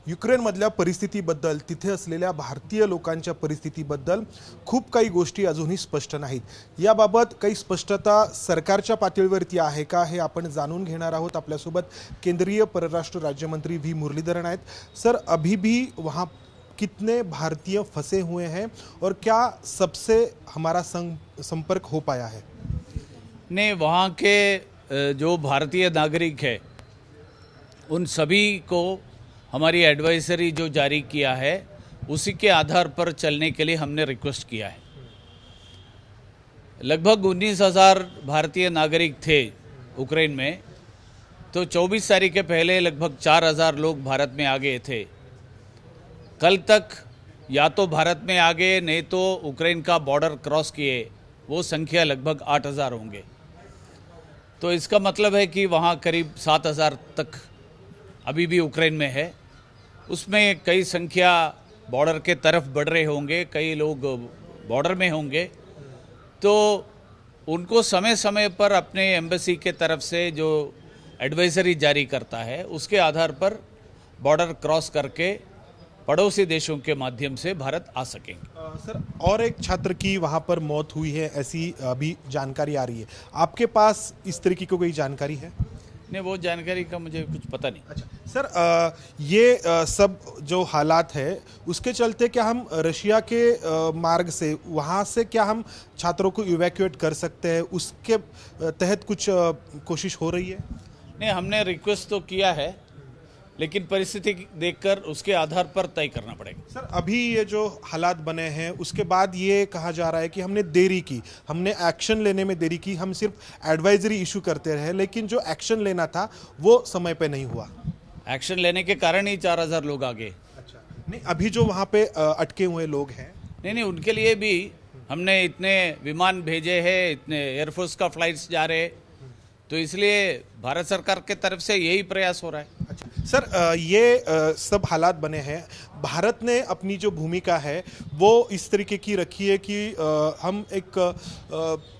युक्रेनमधल्या परिस्थितीबद्दल, तिथे असलेल्या भारतीय लोकांच्या परिस्थितीबद्दल खूप काही गोष्टी अजूनही स्पष्ट नाहीत। याबाबत काही स्पष्टता सरकारच्या पातळीवरती आहे का, हे आपण जाणून घेणार आहोत। आपल्यासोबत केंद्रीय परराष्ट्र राज्यमंत्री व्ही मुरलीधरन आहेत। सर, अभी भी वहाँ कितने भारतीय फंसे हुए हैं और क्या सबसे हमारा संपर्क हो पाया है? ने वहाँ के जो भारतीय नागरिक है उन सभी को हमारी एडवाइजरी जो जारी किया है उसी के आधार पर चलने के लिए हमने रिक्वेस्ट किया है। लगभग 19,000 भारतीय नागरिक थे यूक्रेन में, तो 24 तारीख के पहले लगभग 4,000 लोग भारत में आ गए थे। कल तक या तो भारत में आ गए, नहीं तो यूक्रेन का बॉर्डर क्रॉस किए, वो संख्या लगभग 8,000 होंगे। तो इसका मतलब है कि वहाँ करीब 7,000 तक अभी भी यूक्रेन में है। उसमें कई संख्या बॉर्डर के तरफ बढ़ रहे होंगे, कई लोग बॉर्डर में होंगे। तो उनको समय समय पर अपने एम्बेसी के तरफ से जो एडवाइजरी जारी करता है उसके आधार पर बॉर्डर क्रॉस करके पड़ोसी देशों के माध्यम से भारत आ सकेंगे। सर, और एक छात्र की वहाँ पर मौत हुई है, ऐसी अभी जानकारी आ रही है। आपके पास इस तरीके की कोई जानकारी है? नहीं, वो जानकारी का मुझे कुछ पता नहीं। अच्छा सर, ये सब जो हालात है उसके चलते क्या हम रशिया के मार्ग से, वहाँ से क्या हम छात्रों को इवैक्यूएट कर सकते हैं? उसके तहत कुछ कोशिश हो रही है? नहीं, हमने रिक्वेस्ट तो किया है, लेकिन परिस्थिति देखकर उसके आधार पर तय करना पड़ेगा। सर, अभी ये जो हालात बने हैं उसके बाद ये कहा जा रहा है कि हमने देरी की, हमने एक्शन लेने में देरी की, हम सिर्फ एडवाइजरी इशू करते रहे, लेकिन जो एक्शन लेना था वो समय पे नहीं हुआ। एक्शन लेने के कारण ही 4,000 लोग आ गए। अच्छा, नहीं, अभी जो वहाँ पे अटके हुए लोग हैं, नहीं, उनके लिए भी हमने इतने विमान भेजे हैं, इतने एयरफोर्स का फ्लाइट्स जा रहे हैं, तो इसलिए भारत सरकार के तरफ से यही प्रयास हो रहा है। अच्छा सर, ये सब हालात बने हैं। भारत ने अपनी जो भूमिका है वो इस तरीके की रखी है कि हम एक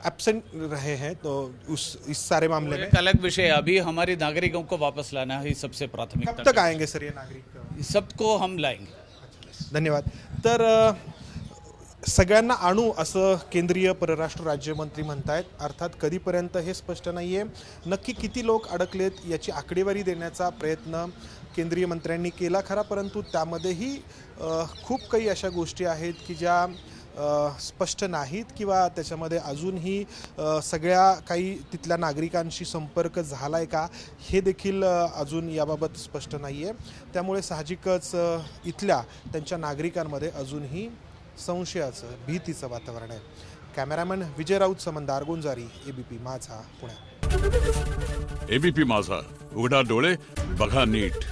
एब्सेंट रहे हैं, तो इस सारे मामले में एक अलग विषय है। अभी हमारे नागरिकों को वापस लाना ही सबसे प्राथमिकता। कब तक आएंगे सर ये नागरिक? सबको हम लाएंगे। धन्यवाद। तर सगळ्यांना आणू असं केंद्रीय परराष्ट्र राज्यमंत्री म्हणतायत। अर्थात कधीपर्यंत हे स्पष्ट नाही आहे। नक्की किती लोक अडकलेत याची आकडेवारी देण्याचा प्रयत्न केंद्रीय मंत्र्यांनी केला खरा, परंतु त्यामध्येही खूप काही अशा गोष्टी आहेत की ज्या स्पष्ट नाहीत किंवा त्याच्यामध्ये अजूनही सगळ्या काही तिथल्या नागरिकांशी संपर्क झालाय का हे देखील अजून याबाबत स्पष्ट नाही आहे। त्यामुळे साहजिकच इथल्या त्यांच्या नागरिकांमध्ये अजूनही संशयाचं, भीतीचं वातावरण आहे। कॅमेरामॅन विजय राऊत समंदार गुंजारी, एबीपी माझा, पुणे। एबीपी माझा, उघडा डोळे बघा नीट।